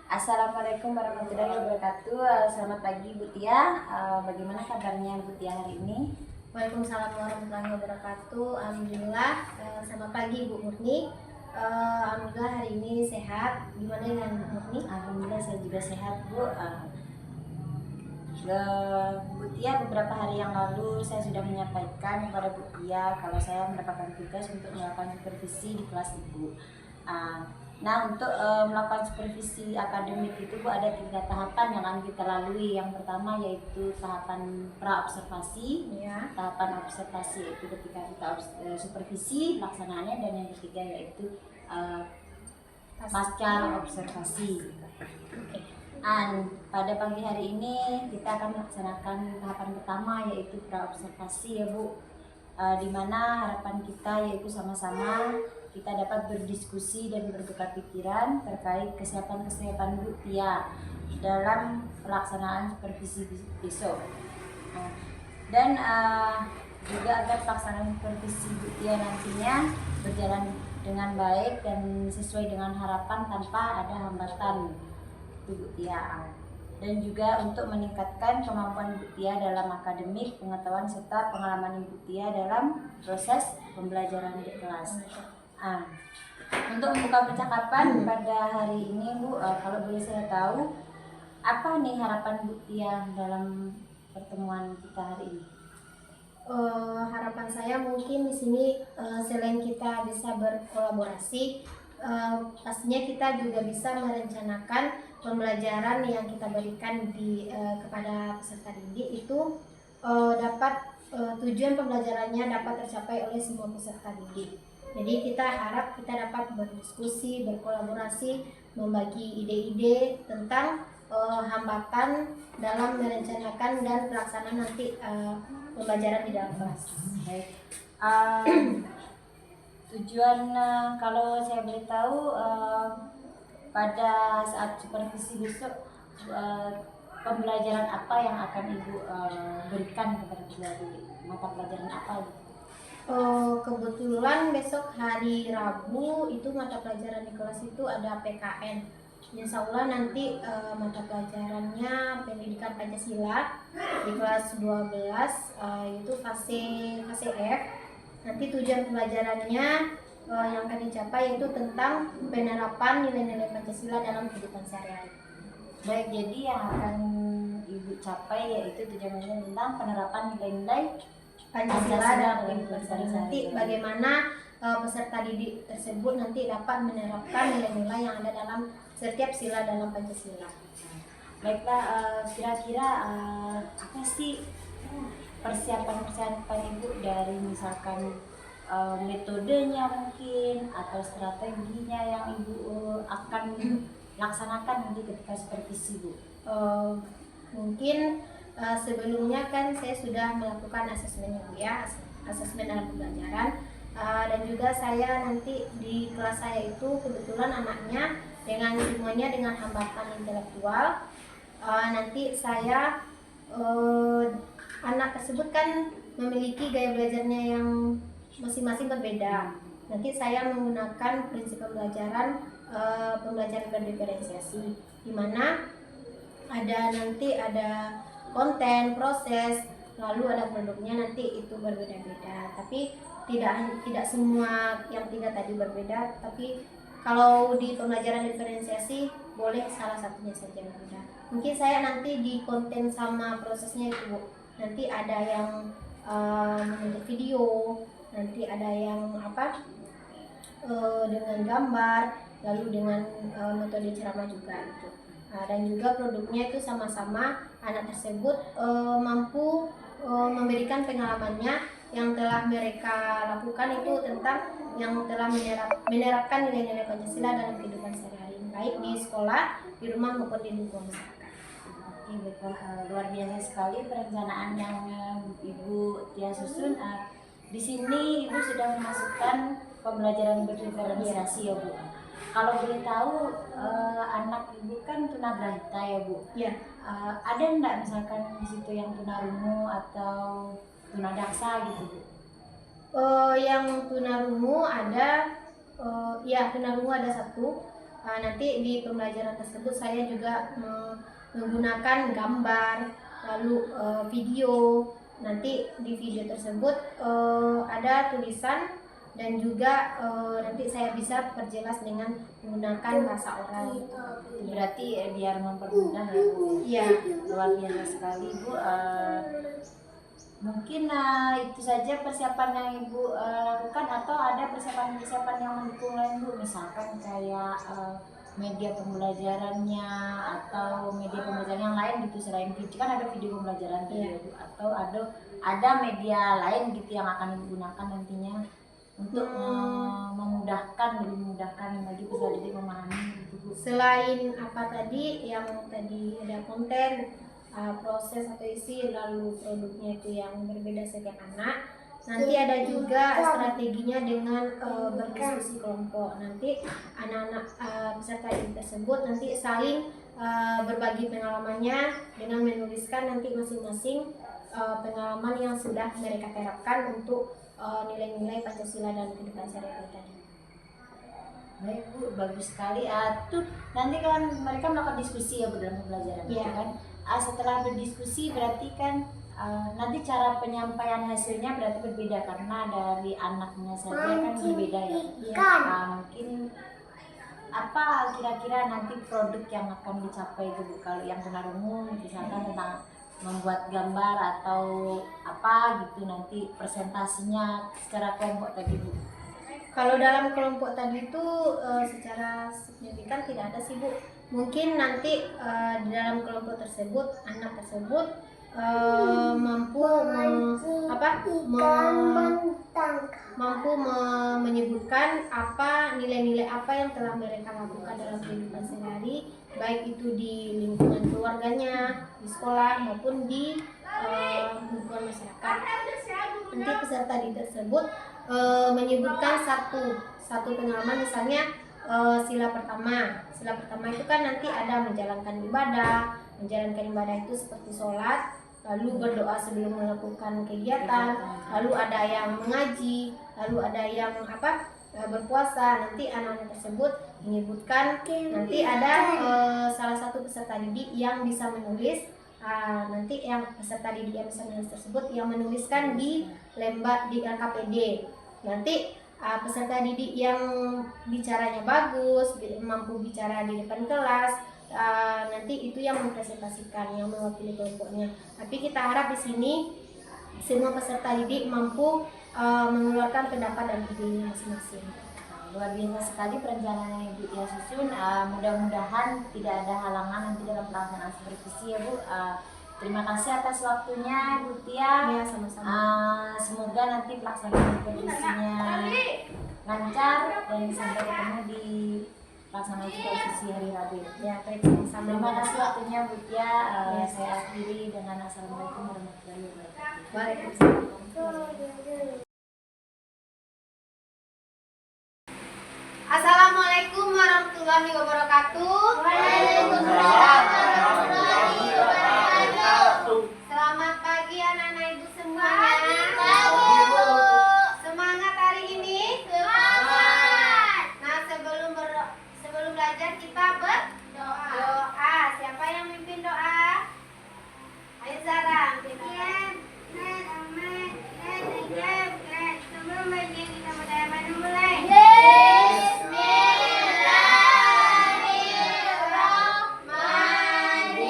Assalamualaikum warahmatullahi wabarakatuh. Selamat pagi Bu Tia. Bagaimana kabarnya Bu Tia hari ini? Waalaikumsalam warahmatullahi wabarakatuh. Alhamdulillah. Selamat pagi Bu Murni. Alhamdulillah hari ini sehat. Gimana dengan Bu Murni? Alhamdulillah saya juga sehat Bu. Bu Tia, beberapa hari yang lalu saya sudah menyampaikan kepada Bu Tia kalau saya mendapatkan tugas untuk melakukan supervisi di kelas Ibu. Nah, untuk melakukan supervisi akademik itu Bu, ada 3 tahapan yang akan kita lalui. Yang pertama yaitu tahapan pra-observasi. Ya. Tahapan observasi yaitu ketika kita supervisi pelaksanaannya, dan yang ketiga yaitu pasca observasi. Pada pagi hari ini kita akan melaksanakan tahapan pertama yaitu pra-observasi ya Bu, di mana harapan kita yaitu sama-sama kita dapat berdiskusi dan bertukar pikiran terkait kesiapan Bu Tia dalam pelaksanaan supervisi besok, dan juga agar pelaksanaan supervisi Bu Tia nantinya berjalan dengan baik dan sesuai dengan harapan tanpa ada hambatan Bu Tia, dan juga untuk meningkatkan kemampuan Bu Tia dalam akademik, pengetahuan serta pengalaman Ibu Tia dalam proses pembelajaran di kelas. Untuk membuka percakapan pada hari ini Bu, kalau boleh saya tahu apa nih harapan Bu Tia dalam pertemuan kita hari ini? Harapan saya mungkin di sini selain kita bisa berkolaborasi, pastinya kita juga bisa merencanakan pembelajaran yang kita berikan kepada peserta didik itu dapat tujuan pembelajarannya dapat tercapai oleh semua peserta didik. Jadi kita harap kita dapat berdiskusi, berkolaborasi, membagi ide-ide tentang hambatan dalam merencanakan dan pelaksanaan nanti pembelajaran di dalam kelas. Baik. Tujuan kalau saya boleh tahu pada saat supervisi besok pembelajaran apa yang akan Ibu berikan kepada didik? Mata pelajaran apa? Kebetulan besok hari Rabu itu mata pelajaran di kelas itu ada PKN. Insya Allah nanti mata pelajarannya pendidikan Pancasila di kelas 12, itu fase F. Nanti tujuan pembelajarannya yang akan dicapai yaitu tentang penerapan nilai-nilai Pancasila dalam kehidupan sehari-hari. Baik, jadi yang akan Ibu capai yaitu tujuannya tentang penerapan nilai-nilai Pancasila dalam kehidupan sehari-hari. Nanti bagaimana peserta didik tersebut nanti dapat menerapkan nilai-nilai yang ada dalam setiap sila dalam Pancasila. Baiklah, kira-kira apa sih persiapan Ibu dari misalkan metodenya mungkin atau strateginya yang Ibu akan laksanakan nanti ketika supervisi Bu? Mungkin sebelumnya kan saya sudah melakukan asesmen ya, asesmen dalam pembelajaran, dan juga saya nanti di kelas saya itu kebetulan anaknya semuanya dengan hambatan intelektual. Nanti saya anak tersebut kan memiliki gaya belajarnya yang masing-masing berbeda. Nanti saya menggunakan prinsip pembelajaran berdiferensiasi, di mana nanti ada konten, proses, lalu ada produknya, nanti itu berbeda-beda. Tapi tidak semua yang 3 tadi berbeda, tapi kalau di pembelajaran diferensiasi boleh salah satunya saja berbeda. Mungkin saya nanti di konten sama prosesnya itu Bu, nanti ada yang membentuk video, nanti ada yang dengan gambar, lalu dengan metode ceramah juga gitu. Dan juga produknya itu sama-sama anak tersebut mampu memberikan pengalamannya yang telah mereka lakukan itu tentang yang telah menerapkan nilai-nilai Pancasila dalam kehidupan sehari-hari, baik di sekolah, di rumah maupun di lingkungan masyarakat. Luar biasa sekali perencanaan yang Ibu Tia susun. Di sini Ibu sudah memasukkan pembelajaran berdiferensiasi ya Bu. Kalau boleh tahu, anak Ibu kan tunagrahita ya Bu? Ya. Ada enggak misalkan di situ yang tunarungu atau tunadaksa gitu Bu? Yang tunarungu ada, ya tunarungu ada 1, nanti di pembelajaran tersebut saya juga menggunakan gambar, lalu video. Nanti di video tersebut ada tulisan dan juga nanti saya bisa perjelas dengan menggunakan bahasa oral. Berarti biar mempermudah ya Bu. Iya. Luar biasa sekali Bu. Mungkin itu saja persiapan yang Ibu lakukan, atau ada persiapan-persiapan yang mendukung lain Bu, misalkan kayak media pembelajarannya atau media pembelajaran yang lain gitu selain video, kan ada video pembelajaran tadi ya Bu, atau ada media lain gitu yang akan Ibu gunakan nantinya untuk lebih memudahkan lagi peserta didik memahami gitu Bu. Selain apa tadi yang tadi ada konten, proses atau isi, lalu produknya itu yang berbeda setiap anak, nanti ada juga strateginya dengan berdiskusi kelompok. Nanti anak-anak peserta didik tersebut nanti saling berbagi pengalamannya dengan menuliskan nanti masing-masing pengalaman yang sudah mereka terapkan untuk nilai-nilai Pancasila dan kehidupan sehari-hari tadi. Baik Bu, bagus sekali. Tuh nanti kan mereka melakukan diskusi ya Bu dalam pembelajaran itu kan. Setelah berdiskusi berarti kan nanti cara penyampaian hasilnya berarti berbeda karena dari anaknya saja kan berbeda ya. Mungkin apa kira-kira nanti produk yang akan dicapai itu Bu, kalau yang benar umum misalkan tentang membuat gambar atau apa gitu, nanti presentasinya secara kelompok tadi Bu. Kalau dalam kelompok tadi itu secara signifikan tidak ada sih Bu. Mungkin nanti di dalam kelompok tersebut anak tersebut mampu menyebutkan apa nilai-nilai apa yang telah mereka lakukan dalam kehidupan sehari, baik itu di lingkungan keluarganya, di sekolah maupun di lingkungan masyarakat. Nanti peserta didik tersebut menyebutkan satu pengalaman, misalnya sila pertama itu kan nanti ada menjalankan ibadah itu seperti sholat, lalu berdoa sebelum melakukan kegiatan, lalu ada yang mengaji, lalu ada yang berpuasa. Nanti anak-anak tersebut menyebutkan, nanti ada salah satu peserta didik yang bisa menulis. Nanti yang peserta didik yang bisa menulis tersebut yang menuliskan di lembar di LKPD. Nanti peserta didik yang bicaranya bagus, mampu bicara di depan kelas, nanti itu yang mempresentasikan, yang mewakili kelompoknya. Tapi kita harap di sini semua peserta didik mampu mengeluarkan pendapat dan idenya masing-masing. Luar biasa sekali perencanaan yang Ibu Tia susun. Mudah-mudahan tidak ada halangan nanti dalam pelaksanaan supervisi ya Bu. Terima kasih atas waktunya Bu Tia. Ya, sama-sama. Semoga nanti pelaksanaan supervisinya lancar dan sampai ketemu di pelaksanaan supervisi hari Rabu. Ya, terima kasih waktunya Bu Tia. Saya akhiri dengan assalamualaikum warahmatullahi wabarakatuh. Waalaikumsalam. Assalamualaikum warahmatullahi wabarakatuh. Waalaikumsalam warahmatullahi wabarakatuh. Selamat pagi anak-anak ibu semuanya. Semangat hari ini. Semangat. Nah, sebelum belajar kita berdoa. Siapa yang mimpin doa? Ayo Zara, pimpin. Sebelum belajar kita mulai. Bismillahirrahmanirrahim.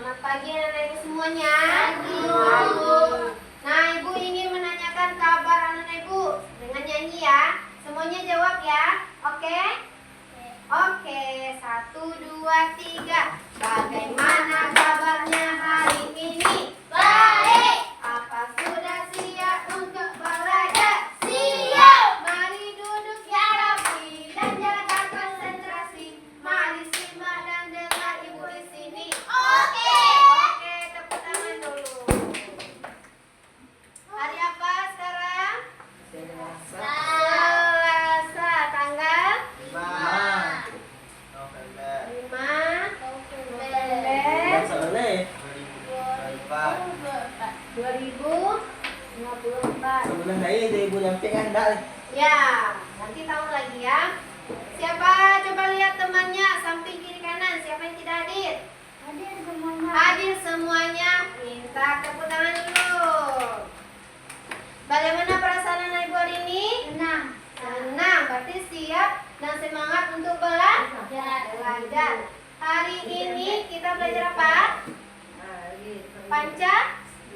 Selamat pagi anak-anak ibu semuanya. Pagi. Nah, ibu ingin menanyakan kabar anak-anak ibu dengan nyanyi ya. Semuanya jawab ya. Oke? Oke, 1, 2, 3. Bagaimana kabarnya hari ini? Baik. Apa sudah siap untuk belajar? Siap. Mari duduk yang rapi dan jaga konsentrasi. Mari simak dan dengar ibu di sini. Oke. Oke, tepuk tangan dulu. Hari apa sekarang? Selasa, tanggal 5 November 2024. Sebulan lagi 2024 kan dah. Ya, nanti tahun lagi ya. Siapa coba lihat temannya samping kiri kanan, siapa yang tidak hadir? Hadir semuanya. Hadir semuanya. Minta tepuk tangan dulu. Bagaimana perasaan anak ibu hari ini? Senang. Senang, berarti siap dan semangat untuk belajar. Hari ini kita belajar apa?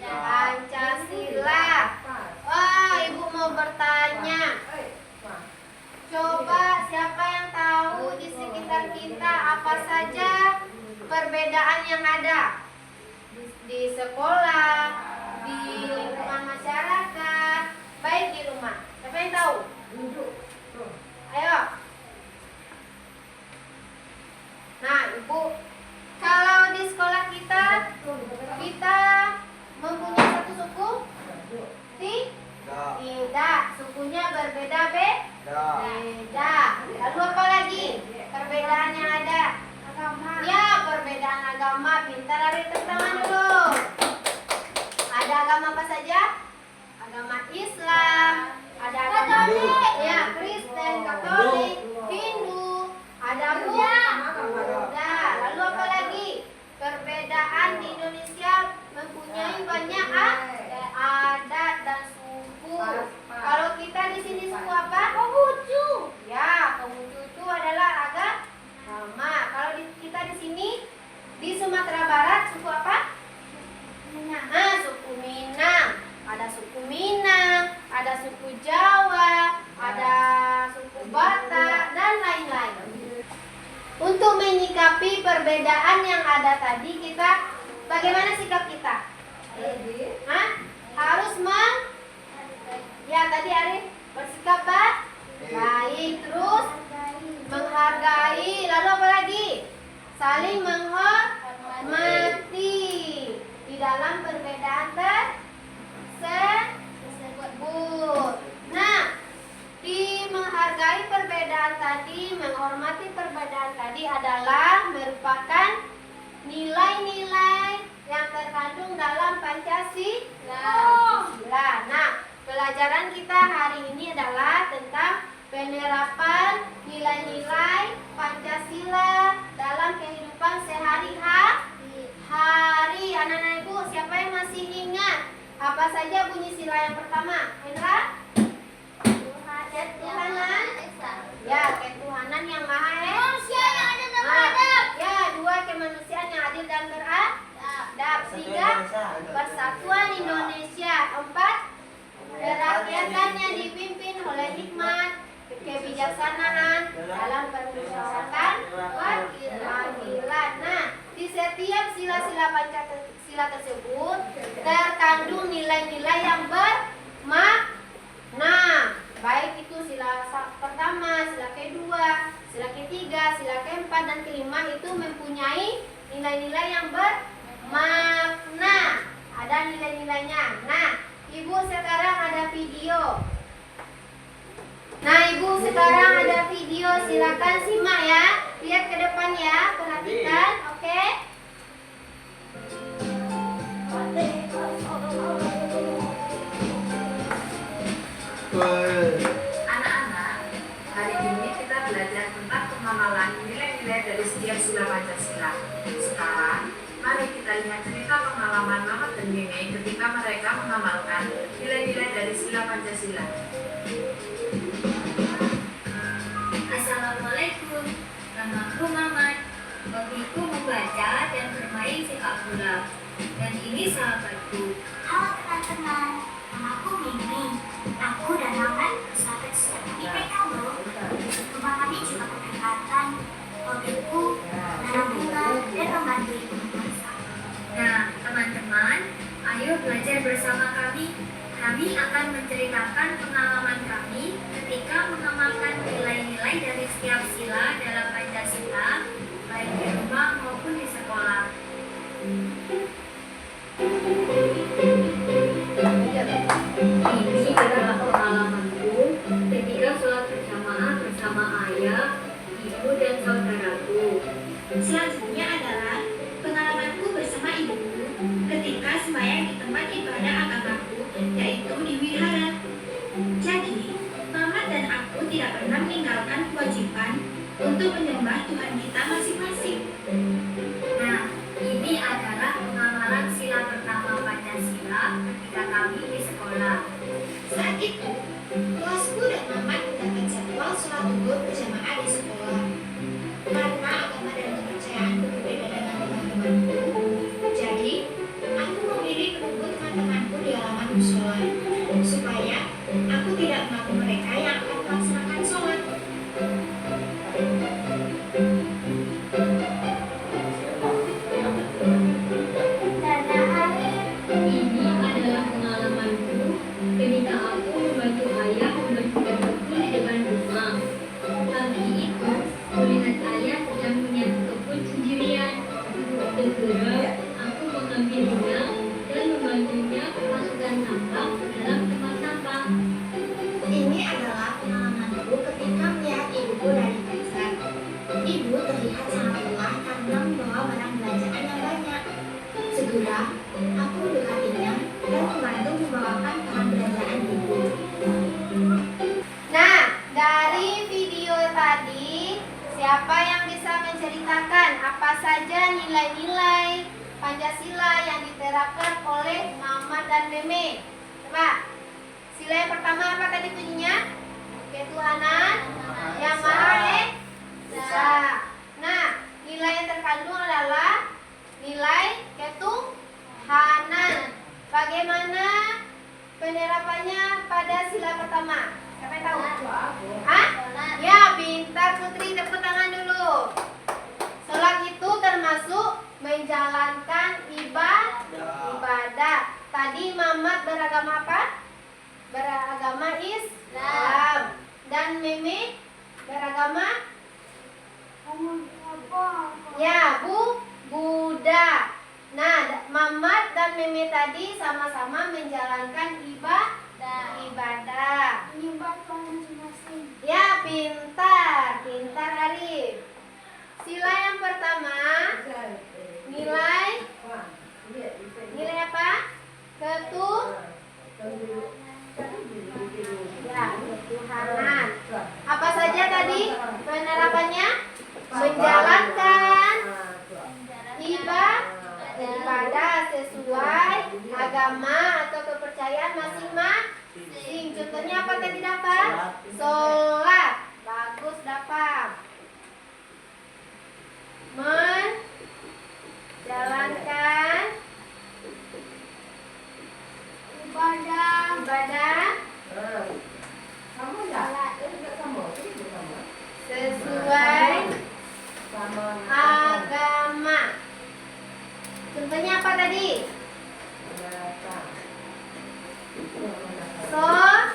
Pancasila. Wah, ibu mau bertanya. Coba siapa yang tahu di sekitar kita apa saja perbedaan yang ada di sekolah, di lingkungan masyarakat, baik di rumah. Siapa yang tahu? Ayo. Nah, ibu, kalau di sekolah kita mempunyai satu suku? Tidak, sukunya berbeda-beda. Lalu apa lagi perbedaan yang ada? Agama. Ya, perbedaan agama. Pintar, hari tepuk tangan dulu. Ada agama apa saja? Agama Islam, ada agama ya Kristen, Katolik, Hindu, ada Buddha. Lalu apa lagi? Perbedaan di Indonesia mempunyai banyak adat dan suku. Kalau kita di sini suku apa? Konghucu. Ya, Konghucu itu adalah agama. Kalau kita di sini di Sumatera Barat suku apa? Minang. Suku Minang. Ada suku Minang, ada suku Jawa, ada suku Batak dan lain-lain. Untuk menyikapi perbedaan yang ada tadi, bagaimana sikap kita? Harus ya tadi Arif bersikap baik, terus menghargai, lalu apa lagi? Saling menghormati di dalam perbedaan tersebut. Nah, di menghargai perbedaan tadi, menghormati perbedaan tadi adalah merupakan nilai-nilai yang terkandung dalam Pancasila. Nah, pelajaran kita hari ini adalah tentang penerapan nilai-nilai Pancasila dalam kehidupan sehari-hari. Anak-anak ibu, siapa yang masih ingat apa saja bunyi sila yang pertama? Hendra? Ketuhanan. Ya, ketuhanan yang maha Manusia yang ada dan beradab. Ya, 2, kemanusiaan yang adil dan beradab. 3, persatuan Indonesia. 4, kerakyatan yang dipimpin oleh hikmat, kebijaksanaan dalam permusyawaratan keadilan. Nah, di setiap sila-sila Pancasila tersebut terkandung nilai-nilai yang bermakna. Baik itu sila pertama, sila kedua, sila ketiga, sila keempat, dan kelima itu mempunyai nilai-nilai yang bermakna. Ada nilai-nilainya. Nah, ibu sekarang ada video. Silakan simak ya. Lihat ke depan ya, perhatikan, oke? Anak-anak, hari ini kita belajar tentang pengenalan nilai-nilai dari setiap sila Pancasila. Sekarang, mari kita lihat cerita pengalaman Mama dan Mimi ketika mereka mengamalkan nilai-nilai dari sila Pancasila. Assalamualaikum, namaku Mamat. Hobiku membaca dan bermain sepak bola. sekolah. Dan ini sahabatku. Halo teman-teman, namaku Mimi. Aku dan Mamat bersahabat sejak kami TK loh. Rumah kami juga berdekatan. Hobiku menanam bunga dan membantu ibu memasak. Nah, teman-teman, ayo belajar bersama kami. Kami akan menceritakan pengalaman kami ketika mengamalkan nilai-nilai dari setiap sila dalam Pancasila, baik di rumah maupun di sekolah. Ini adalah pengalamanku ketika sholat berjamaah bersama ayah, ibu, dan saudaraku. Selanjutnya adalah pengalamanku bersama ibuku ketika sembahyang di tempat ibadah agamaku, yaitu di wihara. Jadi, Mama dan aku tidak pernah meninggalkan kewajiban untuk menyembah Tuhan kita masing-masing. Nah, ini adalah pengamalan sila pertama Pancasila ketika kami di sekolah. Saat itu, kelasku dan Mama mendapat jadwal sholat zuhur berjamaah di sekolah. Karena agama dan kepercayaanku berbeda dengan teman-temanku, jadi aku memilih menunggu teman-temanku di halaman musola supaya aku tidak mengganggu mereka yang akan melaksanakan sholat. Dadah Arif. Ini adalah pengalamanku ketika aku membantu ayah membersihkan kebun di depan rumah. Pagi itu, melihat ayah sedang menyapu kebun sendirian. Segera, aku mengambilnya dan membantunya memasukkan sampah ke dalam tempat sampah. Ini adalah pengalamanku ketika melihat ibuku dari pasar. Ibu terlihat sangat lelah karena membawa barang belanjaan yang banyak. Segera, aku mendekatinya dan membantu membawakan bahan belanjaan ibu. Nah, dari video tadi, siapa yang bisa menceritakan apa saja nilai-nilai Pancasila yang diterapkan oleh Mama dan Meme? Coba. Sila yang pertama apa tadi bunyinya? Ketuhanan yang Maha Esa. Nah, nilai yang terkandung adalah nilai ketuhanan. Bagaimana penerapannya pada sila pertama? Siapa yang tahu? Hah? Ya, pintar Putri, tepuk tangan dulu. Sholat itu termasuk menjalankan ibadah. Tadi Mamat beragama apa? Beragama Islam. Dan Meme beragama ya Buddha. Nah, Mamat dan Meme tadi sama-sama menjalankan ibadah. Menyembah Tuhan masing-masing. Ya, pintar Arif. Sila yang pertama, nilai apa? Ketuhanan. Apa saja tadi penerapannya? Menjalankan ibadah sesuai agama atau kepercayaan masing-masing. Contohnya apa tadi dapat? Sholat. Bagus dapat. Menjalankan ibadah sesuai agama. Contohnya apa tadi? Sholat.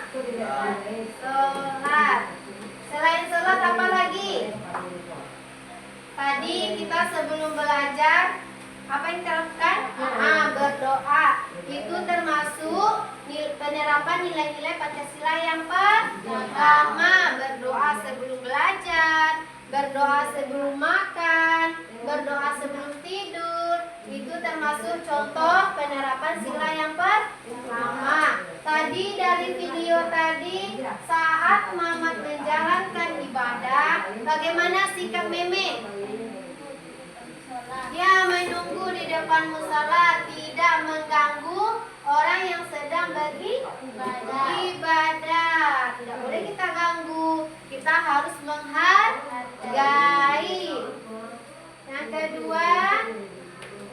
Selain sholat apa lagi? Tadi kita sebelum belajar apa yang diterapkan? Berdoa. Itu termasuk penerapan nilai-nilai Pancasila yang pertama. Berdoa sebelum belajar, berdoa sebelum makan, berdoa sebelum tidur. Itu termasuk contoh penerapan sila yang pertama. Tadi dari video tadi, saat Mamat menjalankan ibadah, bagaimana sikap Meme? Ya, menunggu di depan musala, tidak mengganggu orang yang sedang beribadah. Tidak boleh kita ganggu, kita harus menghargai. Yang kedua,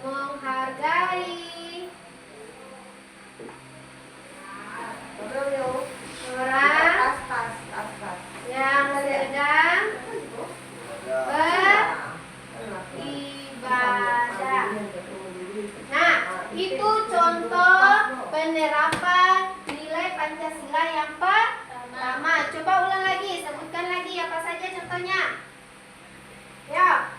menghargai Itu contoh penerapan nilai Pancasila yang pertama. Coba ulang lagi, sebutkan lagi apa saja contohnya. Ya.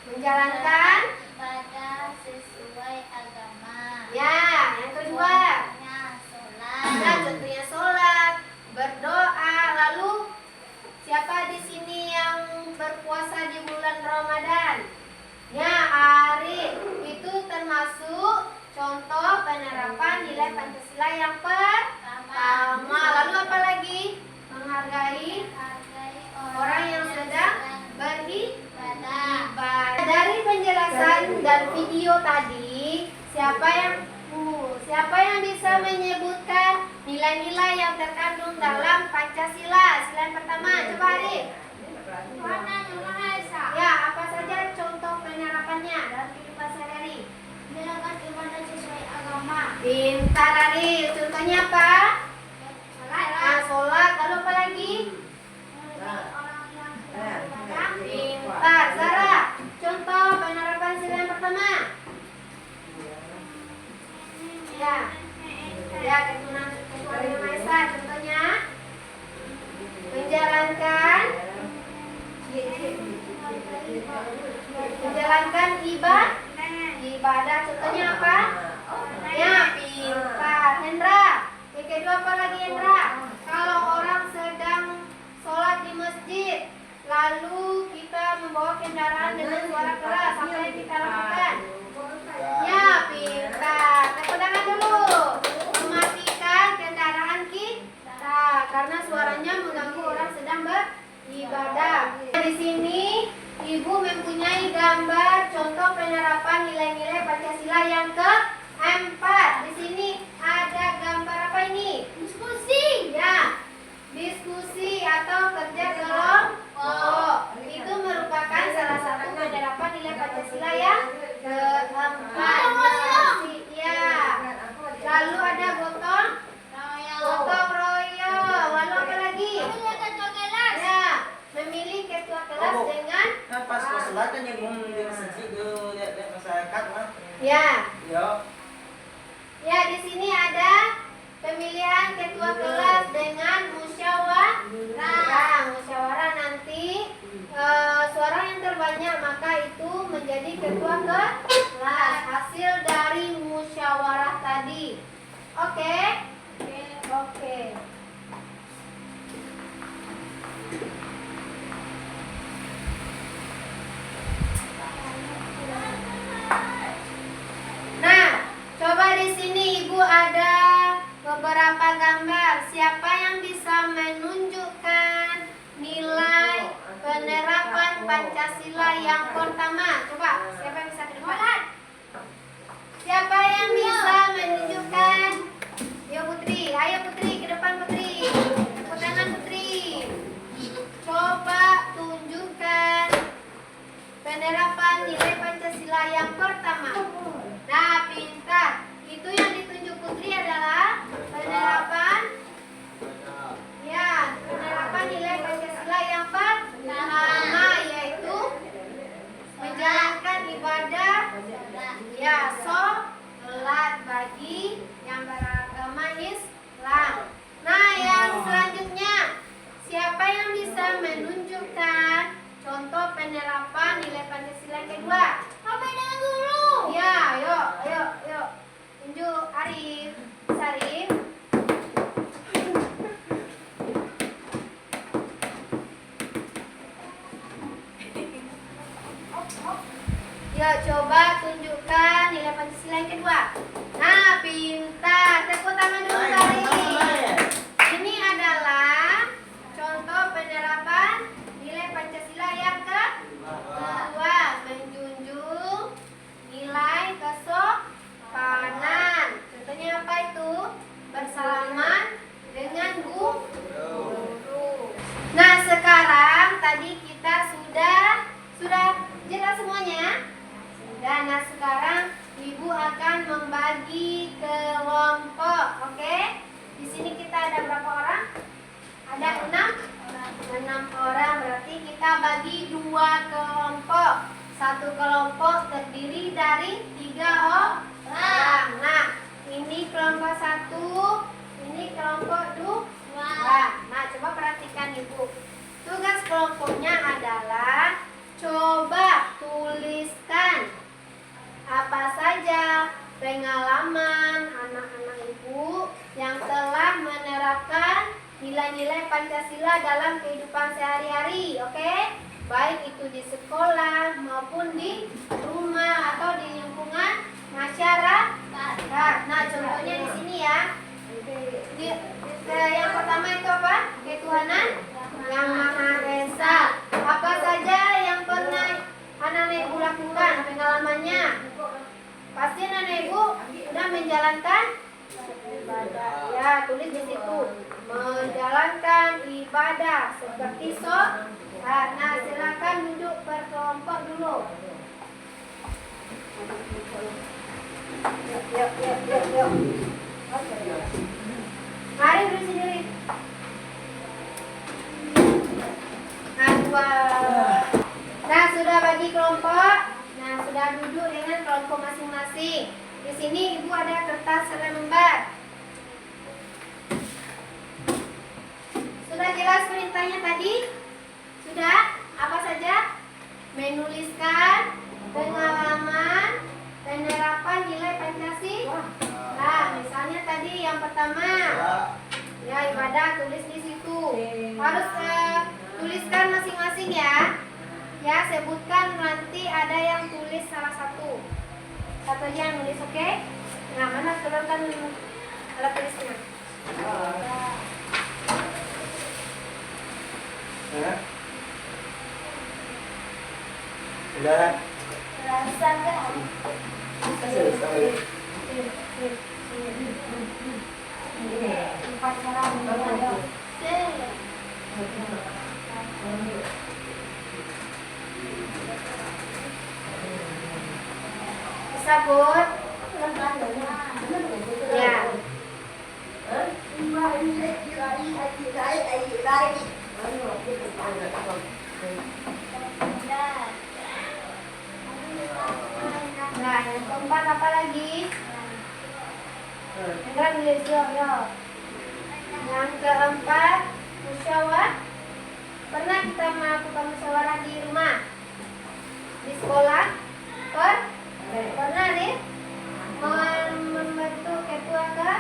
Menjalankan ibadah sesuai agama. ya, yang kedua. Nah, contohnya sholat, berdoa. Lalu siapa di sini yang berpuasa di bulan Ramadan? Ya, Arif. Itu termasuk contoh penerapan nilai Pancasila yang pertama. Lalu apa lagi? Menghargai orang yang sedang beribadah. Dari penjelasan dan video tadi, siapa yang bisa menyebutkan nilai-nilai yang terkandung dalam Pancasila? Sila yang pertama, coba Arif. Ya, apa saja contoh penerapannya dalam kehidupan sehari-hari? Menjalankan ibadah sesuai agama. Pintar Arif. Contohnya apa? Nah, sholat. Lalu apa lagi? Orang yang beribadah. Pintar. Sarah, contoh penerapan sila yang pertama. Ya. Ya, keturunan keluarga Maha Esa. Contohnya menjalankan ibadah. Contohnya apa? Ya, pintar. Hendra, yang kedua apa lagi Hendra? Kalau orang sedang sholat di masjid, lalu kita membawa kendaraan dengan suara keras, apa yang kita lakukan? Ya, pintar. Tepuk tangan dulu. Mematikan kendaraan kita karena suaranya mengganggu orang sedang beribadah. Di sini Ibu mempunyai gambar contoh penerapan nilai-nilai Pancasila yang keempat. Di sini ada gambar apa ini? Diskusi. Ya, diskusi atau kerja kelompok. Itu merupakan salah satu penerapan nilai Pancasila yang keempat. Ya. Lalu ada gotong royong. Lalu apa lagi? Ya, memilih ketua kelas dengan Kan pas mau sholat kan yang di masjid itu lihat masyarakat mah. ya. Yo. Ya, di sini ada pemilihan ketua kelas dengan musyawarah. Nah, musyawarah nanti suara yang terbanyak maka itu menjadi ketua kelas hasil dari musyawarah tadi. Oke? Oke. Nah, coba di sini Ibu ada beberapa gambar. Siapa yang bisa menunjukkan nilai penerapan Pancasila yang pertama? Coba, siapa yang bisa ke depan? Siapa yang bisa menunjukkan? Yo Putri, ayo Putri ke depan Putri. Tepuk tangan Putri. Coba tunjukkan penerapan nilai Pancasila yang pertama. Nah, pintar. Itu yang ditunjuk Putri adalah penerapan nilai Pancasila yang pertama, yaitu menjalankan ibadah ya sholat bagi yang beragama Islam. Nah, yang selanjutnya, siapa yang bisa menunjukkan contoh penerapan nilai Pancasila yang kedua? Apa dengan guru? Ya, yuk. Tunjuk Arif. Sarif. Ya, coba tunjukkan nilai Pancasila yang kedua. Nah, pintar. Tepuk tangan dulu Sarif. Ini adalah contoh penerapan nilai Pancasila yang kedua, menjunjung nilai kesopanan. Contohnya apa itu? Bersalaman dengan guru. Nah, sekarang tadi kita sudah jelas semuanya. Sudah. Nah, sekarang Ibu akan membagi kelompok. Oke? Di sini kita ada berapa orang? Ada 6 orang. Berarti kita bagi 2 kelompok. Satu kelompok terdiri dari 3 3 orang. Nah, ini kelompok 1, ini kelompok 2. Nah, coba perhatikan Ibu. Tugas kelompoknya adalah coba tuliskan apa saja pengalaman anak-anak Ibu yang telah menerapkan nilai-nilai Pancasila dalam kehidupan sehari-hari, oke? Baik itu di sekolah maupun di rumah atau di lingkungan masyarakat. Nah, contohnya di sini ya. Yang pertama itu apa? Ketuhanan yang Maha Esa. Apa saja yang pernah anak-anak Ibu lakukan pengalamannya? Pasti anak-anak Ibu sudah menjalankan ibadah. Ya, tulis di situ. Menjalankan ibadah seperti sholat. Nah, silakan duduk berkelompok dulu. Yuk. Mari duduk sendiri. Nah, sudah bagi kelompok. Nah, sudah duduk dengan kelompok masing-masing. Di sini Ibu ada kertas selembar. Sudah jelas perintahnya tadi? Sudah? Apa saja? Menuliskan pengalaman penerapan nilai Pancasila. Nah, misalnya tadi yang pertama, ya ibadah, tulis di situ. Harus tuliskan masing-masing ya. Ya, sebutkan, nanti ada yang tulis salah satu. Satu aja yang nulis, oke? Nah, mana keluarkan alat tulisnya? Udah. Rasa enggak? Empat cara membaca. Bisa, Bud? Ya. Nah, yang keempat apa lagi? Yang keempat, musyawarah. Pernah kita melakukan musyawarah di rumah? Di sekolah? Pernah nih? Membentuk ketua ke?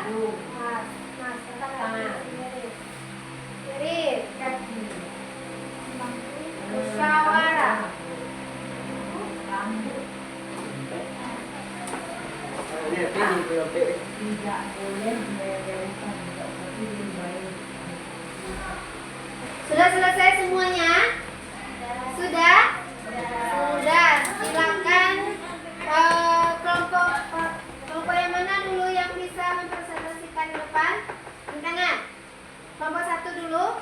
Mas, Kiri. Musyawarah. Sudah selesai semuanya? Sudah? Sudah. Silakan kelompok yang mana dulu yang bisa mempresentasikan di depan? Tangan. Kelompok 1 dulu.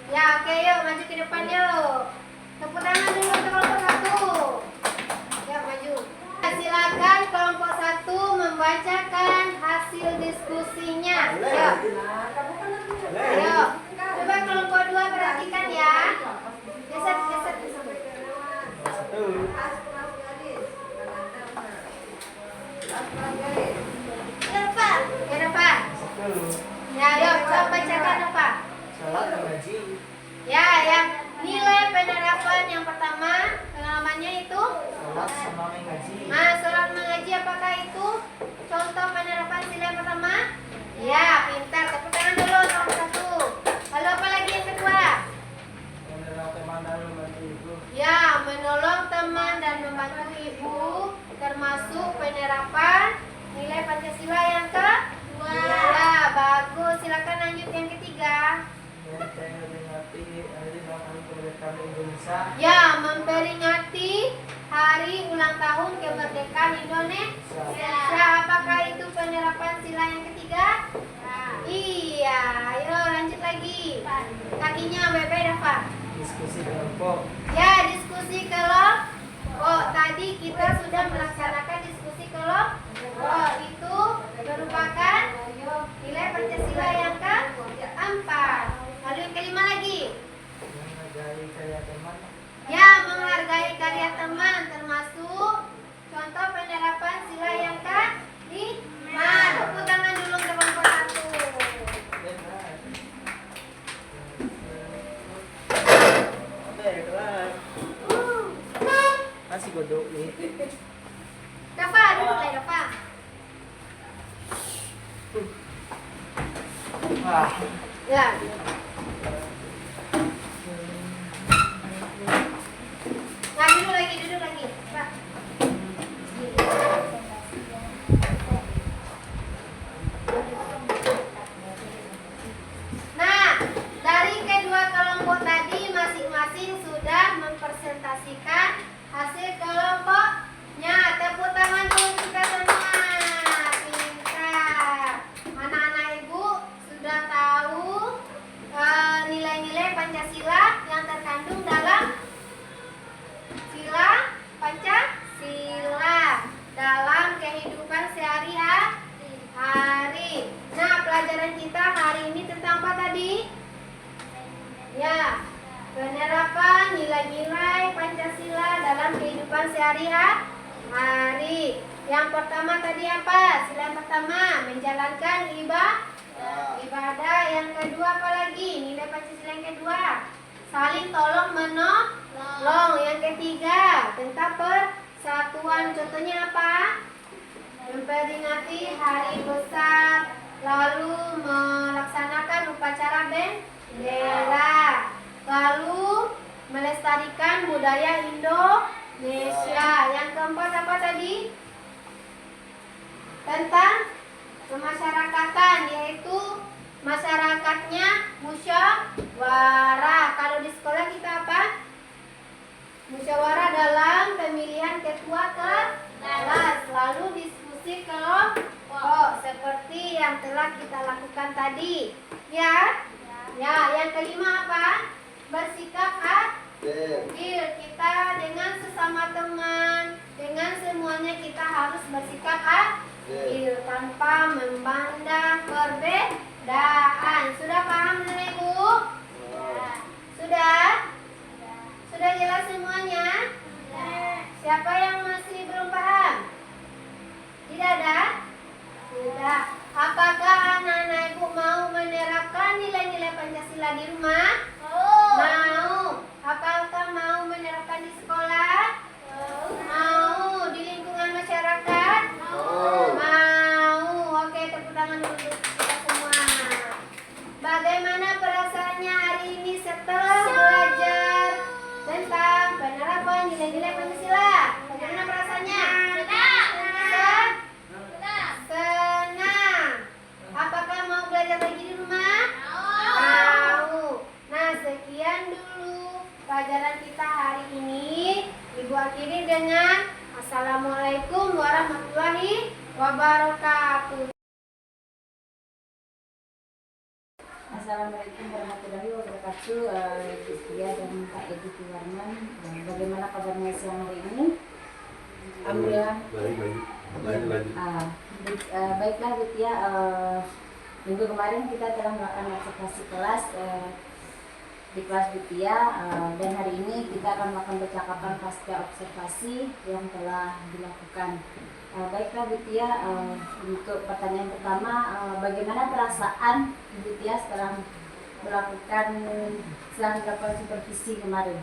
Ya, oke, yuk maju ke depan yuk. Tepuk tangan dulu untuk kelompok 1. Ya, maju. Silakan kelompok 1 membacakan hasil diskusinya. Yuk. Ayo. Coba kelompok 2 perhatikan ya. Geser. Ke depan. Ya, yuk coba bacakan apa? Salat mengaji. Ya, yang nilai penerapan yang pertama pengalamannya itu Salat sama mengaji. nah, sholat mengaji, apakah itu contoh penerapan sila yang pertama? Ya, pintar. Tepuk tangan dulu nomor 1. Lalu apa lagi yang kedua? Menerima teman dan membantu ibu. Ya, menolong teman dan membantu ibu, termasuk penerapan nilai Pancasila yang kedua. Ya, bagus. Silakan lanjut yang ketiga. Yang saya memperingati hari ulang tahun kemerdekaan Indonesia. Ya, memperingati hari ulang tahun kemerdekaan Indonesia. Apakah itu penerapan sila yang ketiga? Iya, ayo lanjut lagi. Kakinya bebek apa? Diskusi kelompok. Ya, diskusi kelompok. Tadi kita sudah melaksanakan diskusi kelompok. Itu merupakan nilai Pancasila yang keempat. Lalu yang kelima lagi. Menghargai karya teman. Ya, menghargai karya teman termasuk contoh penerapan sila Masih godok nih. Dafa, duduk lah Dafa. Wah. Ya. Nah, duduk lagi. Pak. Nah, dari kedua kelompok tadi masing-masing sudah mempresentasikan hasil kelompoknya. Tepuk tangan dulu kita semua. Pintar. Mana anak ibu sudah tahu nilai-nilai Pancasila yang terkandung dalam sila Pancasila dalam kehidupan sehari-hari. Nah, pelajaran kita hari ini tentang apa tadi? Ya, penerapan nilai-nilai Pancasila dalam kehidupan sehari-hari. Yang pertama tadi apa? Sila yang pertama, menjalankan ibadah. Yang kedua apa lagi? Nilai Pancasila yang kedua, saling tolong menolong. Yang ketiga, tentang persatuan. Contohnya apa? Memperingati hari besar, lalu melaksanakan upacara bendera, lalu melestarikan budaya Indonesia. Yang keempat apa tadi? Tentang kemasyarakatan, yaitu masyarakatnya musyawarah. Kalau di sekolah kita apa? Musyawarah dalam pemilihan ketua kelas, lalu diskusi kelompok seperti yang telah kita lakukan tadi. Ya, yang kelima apa? Bersikap adil. Kita dengan sesama teman, dengan semuanya kita harus bersikap adil tanpa memandang perbedaan. Sudah paham Nenek Ibu? Sudah? Sudah jelas semuanya? Siapa yang masih belum paham? Tidak ada? Sudah. Apakah anak-anak ibu mau menerapkan nilai-nilai Pancasila di rumah? Mau. Apakah mau menerapkan di sekolah? Mau. Di lingkungan masyarakat? Mau. Oke, tepuk tangan dulu untuk kita semua. Bagaimana perasaannya hari ini setelah belajar tentang penerapan nilai-nilai Pancasila? Bagaimana perasaannya? Senang. Apakah mau belajar lagi di rumah? Mau. Nah, sekian dulu pelajaran kita hari ini. Ibu akhiri dengan Assalamualaikum warahmatullahi wabarakatuh. Assalamualaikum warahmatullahi wabarakatuh. Ibu Tia dan Kak Edi Tiwarman. Bagaimana kabarnya siang hari ini? Alhamdulillah. Baiklah Bu Tia. Minggu kemarin kita telah melakukan observasi kelas di kelas Bu Tia, dan hari ini kita akan melakukan percakapan pasca observasi yang telah dilakukan. Baiklah Bu Tia, untuk pertanyaan pertama, bagaimana perasaan Bu Tia setelah melakukan supervisi kemarin?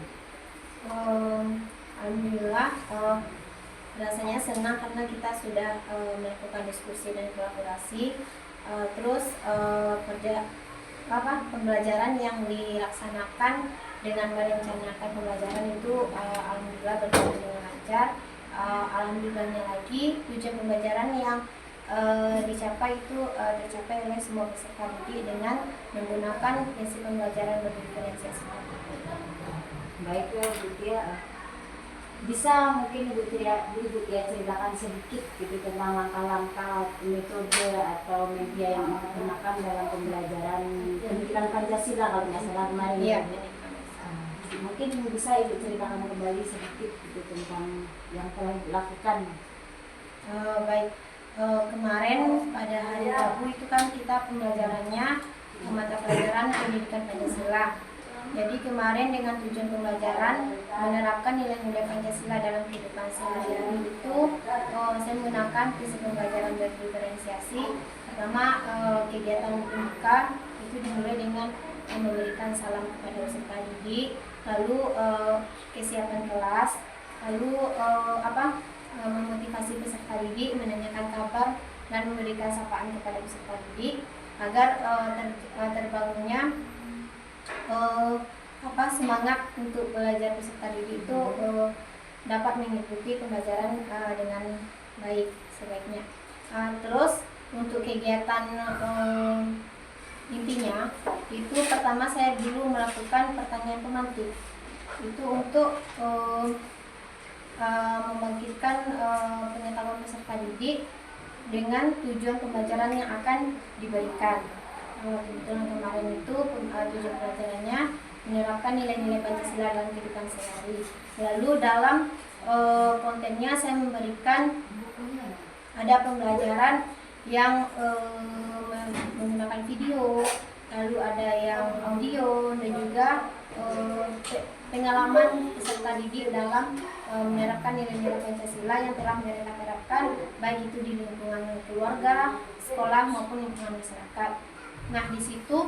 Alhamdulillah, rasanya senang karena kita sudah melakukan diskusi dan kolaborasi. Terus pembelajaran yang dilaksanakan dengan merencanakan pembelajaran itu alhamdulillah berjalan dengan lancar. Alhamdulillahnya lagi tujuan pembelajaran yang dicapai itu tercapai oleh semua peserta didik dengan menggunakan prinsip pembelajaran berdiferensiasi. Baiklah Bu Tia, bisa mungkin Ibu Tia ceritakan sedikit gitu tentang langkah-langkah, metode atau media yang digunakan dalam pembelajaran pendidikan Pancasila kalau nggak salah kemarin. Iya. Mungkin bisa Ibu ceritakan kembali sedikit gitu tentang yang telah dilakukan. Baik, kemarin pada hari Rabu itu kan kita pembelajarannya mata pelajaran pendidikan Pancasila. Jadi kemarin dengan tujuan pembelajaran menerapkan nilai-nilai Pancasila dalam kehidupan sehari-hari itu saya menggunakan prinsip pembelajaran berdiferensiasi. Pertama, kegiatan pembuka itu dimulai dengan memberikan salam kepada peserta didik, lalu kesiapan kelas, lalu memotivasi peserta didik, menanyakan kabar dan memberikan sapaan kepada peserta didik agar terbangunnya semangat untuk belajar peserta didik itu dapat mengikuti pembelajaran dengan baik sebaiknya. Terus untuk kegiatan intinya itu pertama saya dulu melakukan pertanyaan pemantik itu untuk membangkitkan pengetahuan peserta didik dengan tujuan pembelajaran yang akan diberikan. Kebetulan kemarin itu tujuan pembelajarannya menerapkan nilai-nilai Pancasila dalam kehidupan sehari-hari. Lalu dalam kontennya saya memberikan ada pembelajaran yang menggunakan video, lalu ada yang audio dan juga pengalaman peserta didik dalam menerapkan nilai-nilai Pancasila yang telah mereka terapkan baik itu di lingkungan keluarga, sekolah maupun lingkungan masyarakat. Nah, di situ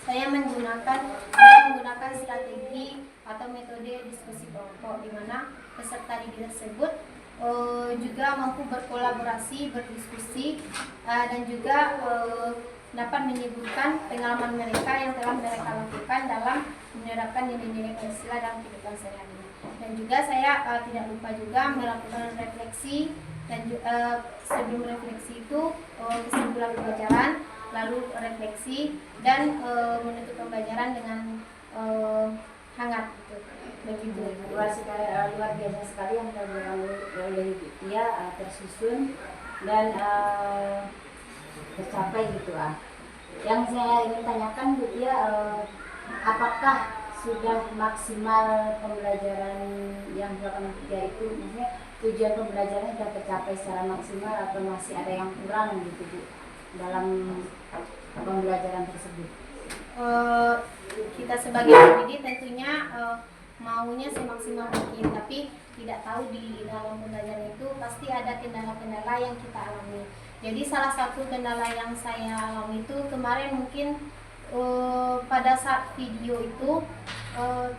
saya menggunakan strategi atau metode diskusi kelompok di mana peserta didik tersebut juga mampu berkolaborasi, berdiskusi dan juga dapat menyebutkan pengalaman mereka yang telah mereka lakukan dalam menerapkan nilai-nilai Pancasila dalam kehidupan sehari-hari. Dan juga saya tidak lupa juga melakukan refleksi dan sebelum refleksi itu kesimpulan pembelajaran, lalu refleksi dan menutup pembelajaran dengan hangat gitu. Begitu. Luar biasa sekali yang dilakukan oleh Ibu Tia, tersusun dan tercapai gitu Yang saya ingin tanyakan Bu Tia, apakah sudah maksimal pembelajaran yang dilakukan Bu Tia itu, maksudnya tujuan pembelajaran sudah tercapai secara maksimal atau masih ada yang kurang gitu Bu dalam pembelajaran tersebut? Kita sebagai pendidik tentunya maunya semaksimal mungkin, tapi tidak tahu di dalam pembelajaran itu pasti ada kendala-kendala yang kita alami. Jadi salah satu kendala yang saya alami itu kemarin mungkin pada saat video itu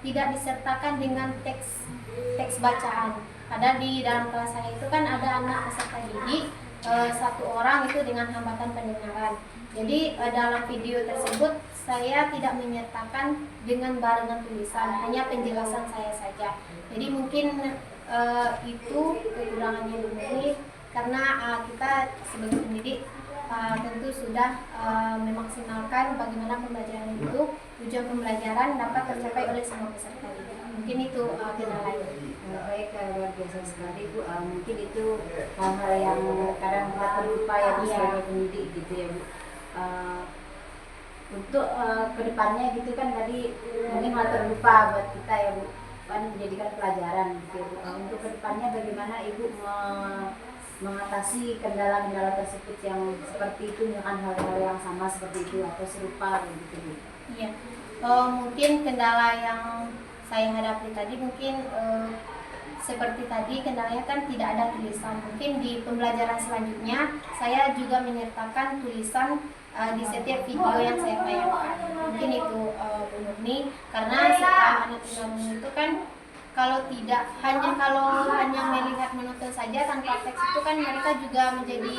tidak disertakan dengan teks bacaan. Padahal di dalam kelas saya itu kan ada anak peserta didik satu orang itu dengan hambatan pendengaran. Jadi dalam video tersebut saya tidak menyertakan dengan barengan tulisan, hanya penjelasan saya saja. Jadi mungkin itu kekurangannya ini karena kita sebagai pendidik tentu sudah memaksimalkan bagaimana pembelajaran itu, tujuan pembelajaran dapat tercapai oleh semua peserta didik. Mungkin itu kendalanya. Baik, luar biasa sekali Bu. Mungkin itu hal-hal yang kadang kita terlupa ya Bu sebagai pendidik gitu ya Bu. Untuk kedepannya gitu kan tadi mungkin hal terlupa buat kita ya Bu, kan menjadikan pelajaran gitu ya Bu. Untuk kedepannya bagaimana Ibu mengatasi kendala-kendala tersebut yang seperti itu, dengan hal-hal yang sama seperti itu atau serupa gitu Bu? Iya, mungkin kendala yang saya hadapi tadi mungkin seperti tadi kendalanya kan tidak ada tulisan. Mungkin di pembelajaran selanjutnya saya juga menyertakan tulisan di setiap video yang saya tayangkan. Mungkin itu Bu Murni, karena setelah anak tunarungu itu kan kalau hanya melihat menonton saja tanpa teks itu kan mereka juga menjadi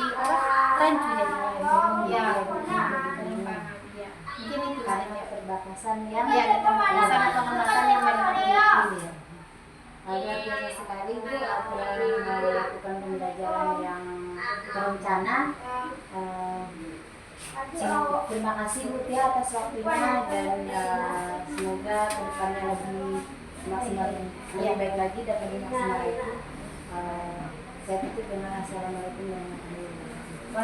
rancu jadinya. Ya, mungkin itu saja Keterbatasan yang keterbatasan atau hambatan yang mereka miliki. Luar biasa sekali Bu, telah melakukan pembelajaran yang terencana. Terima kasih Bu Tia atas waktunya dan semoga kedepannya lebih maksimal, lebih baik lagi dan lebih maksimal lagi. Saya tutup dengan assalamualaikum warahmatullahi wabarakatuh.